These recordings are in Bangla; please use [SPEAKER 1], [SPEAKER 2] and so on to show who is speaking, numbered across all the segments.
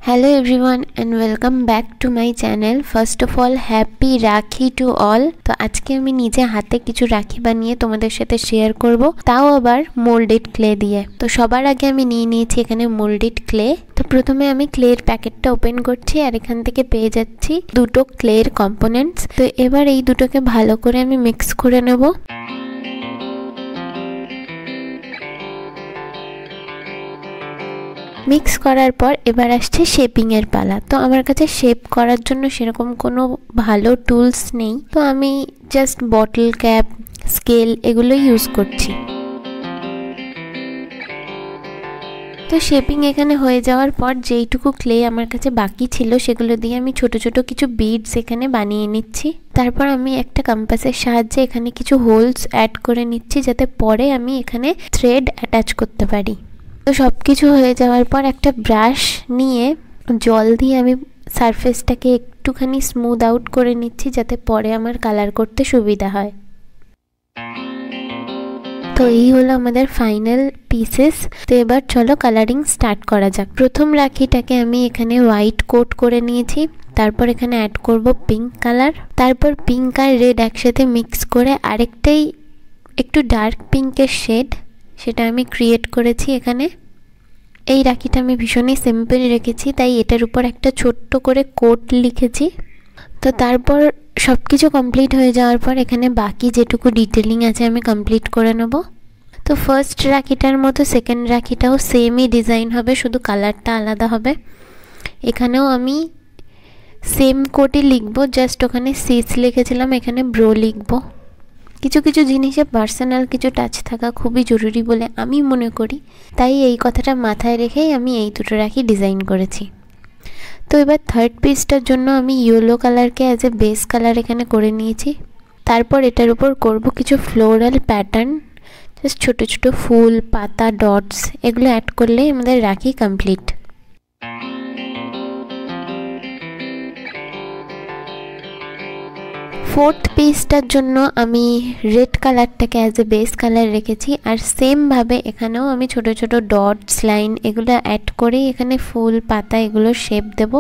[SPEAKER 1] Hello everyone and welcome back to my channel. First of all, happy Rakhi to all. তো আজকে আমি নিজে হাতে কিছু রাখি বানিয়ে তোমাদের সাথে শেয়ার করব, তাও আবার মোল্ডেড ক্লে দিয়ে। তো সবার আগে আমি নিয়ে নিয়েছি এখানে মোল্ডেড ক্লে। তো প্রথমে আমি ক্লের প্যাকেটটা ওপেন করছি আর এখান থেকে পেয়ে যাচ্ছি দুটো ক্লের কম্পোনেন্টস। তো এবার এই দুটোকে ভালো করে আমি মিক্স করে নেব। মিক্স করার পর এবার আসছে শেপিং এর পালা। তো আমার কাছে শেপ করার জন্য সেরকম কোনো ভালো টুলস নেই, তো আমি জাস্ট বটল ক্যাপ, স্কেল এগুলোই ইউজ করছি। তো শেপিং এখানে হয়ে যাওয়ার পর যেইটুকু ক্লে আমার কাছে বাকি ছিল সেগুলো দিয়ে আমি ছোট ছোট কিছু বিডস এখানে বানিয়ে নিচ্ছি। তারপর আমি একটা কম্পাসের সাহায্যে এখানে কিছু হোলস অ্যাড করে নিচ্ছি, যাতে পরে আমি এখানে থ্রেড অ্যাটাচ করতে পারি। তো সব কিছু হয়ে যাওয়ার পর একটা ব্রাশ নিয়ে জল দিয়ে আমি সারফেসটাকে একটুখানি স্মুথ আউট করে নিচ্ছি, যাতে পরে আমার কালার করতে সুবিধা হয়। তো এই হলো আমাদের ফাইনাল পিসেস। তো এবার চলো কালারিং স্টার্ট করা যাক। প্রথম রাখিটাকে আমি এখানে হোয়াইট কোট করে নিয়েছি, তারপর এখানে অ্যাড করব পিঙ্ক কালার, তারপর পিঙ্ক আর রেড একসাথে মিক্স করে আরেকটাই একটু ডার্ক পিঙ্কের শেড সেটা আমি ক্রিয়েট করেছি এখানে। এই রাখিটা আমি ভীষণই সিম্পল রেখেছি, তাই এটার উপর একটা ছোট্ট করে কোট লিখেছি। তো তারপর সব কিছু কমপ্লিট হয়ে যাওয়ার পর এখানে বাকি যেটুকু ডিটেলিং আছে আমি কমপ্লিট করে নেব। তো ফার্স্ট রাখিটার মতো সেকেন্ড রাখিটাও সেমই ডিজাইন হবে, শুধু কালারটা আলাদা হবে। এখানেও আমি সেম কোটই লিখবো, জাস্ট ওখানে সিস লিখেছিলাম, এখানে ব্রো লিখবো। কিছু কিছু জিনিসে পার্সোনাল কিছু টাচ থাকা খুবই জরুরি বলে আমি মনে করি, তাই এই কথাটা মাথায় রেখেই আমি এই দুটো রাখি ডিজাইন করেছি। তো এবার থার্ড পিসটার জন্য আমি ইয়েলো কালারকে অ্যাজ এ বেস কালার এখানে করে নিয়েছি। তারপর এটার উপর করব কিছু ফ্লোরাল প্যাটার্ন, জাস্ট ছোটো ছোটো ফুল, পাতা, ডটস এগুলো অ্যাড করলেই আমাদের রাখি কমপ্লিট। ফোর্থ পিসটার জন্য আমি রেড কালারটাকে অ্যাজ এ বেস কালার রেখেছি, আর সেমভাবে এখানেও আমি ছোট ছোট ডটস, লাইন এগুলো অ্যাড করেই এখানে ফুল, পাতা এগুলো শেপ দেব।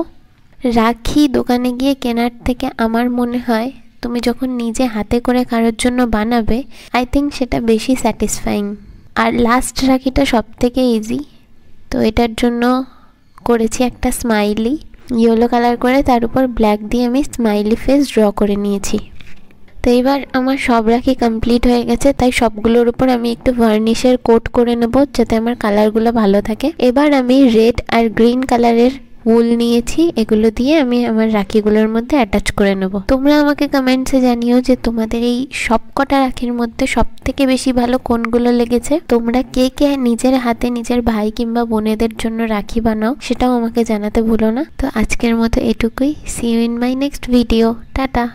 [SPEAKER 1] রাখি দোকানে গিয়ে কেনার থেকে আমার মনে হয় তুমি যখন নিজে হাতে করে কারোর জন্য বানাবে, আই থিঙ্ক সেটা বেশি স্যাটিসফাইং। আর লাস্ট রাখিটা সব থেকে ইজি, তো এটার জন্য করেছি একটা স্মাইলি ইয়েলো কালার করে, তার উপর ব্ল্যাক দিয়ে আমি স্মাইলি ফেস ড্র করে নিয়েছি। তো এবার আমার সব রাখি কমপ্লিট হয়ে গেছে, তাই সবগুলোর উপর আমি একটু ভার্নিশের কোট করে নেব, যাতে আমার কালারগুলো ভালো থাকে। এবার আমি রেড আর গ্রিন কালারের উল নিয়েছি, এগুলো দিয়ে আমি আমার রাখিগুলোর মধ্যে অ্যাটাচ করে নেব। তোমরা আমাকে কমেন্টসে জানিও যে তোমাদের এই সব কটা রাখির মধ্যে সব থেকে বেশি ভালো কোনগুলো লেগেছে। তোমরা কে কে নিজের হাতে নিজের ভাই কিংবা বোনেদের জন্য রাখি বানাও, সেটাও আমাকে জানাতে ভুলো না। তো আজকের মতো এটুকুই। See you in my next video. Tata.